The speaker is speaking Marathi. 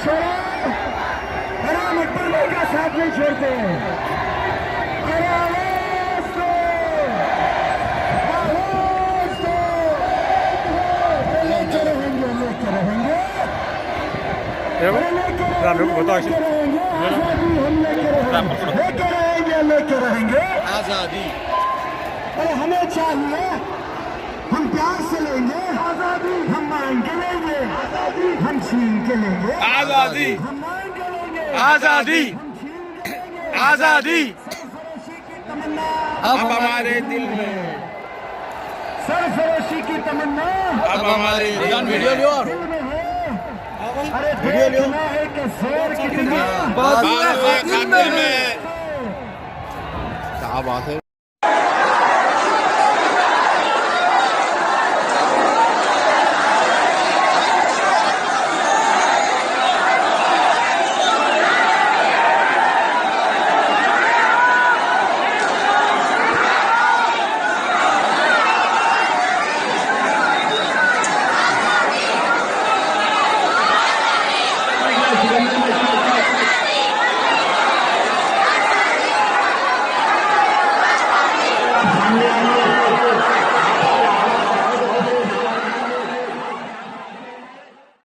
छोड़ा, हराम अकबर का साथ नहीं छोड़ते। अरे आवाज दो, आवाज दो। लेके रहेंगे, लेके रहेंगे, लेके रहेंगे, आजादी हम लेके रहेंगे, लेके रहेंगे, लेके रहेंगे आजादी। अरे हमें चाहिए, हम प्यार से लेंगे आजादी, हम मांग के लेंगे आजादी, हम छीन के लेंगे आजादी। हम मांग के लेंगे आजादी। हम छीन के लेंगे आजादी। सरफरोशी की तमन्ना अब हमारे दिल में, सरफरोशी की तमन्ना अब हमारे दिल में। वीडियो लियो। दिल में है। अरे देखना है कि जोर कितना बात है खातिर में। क्या बात है।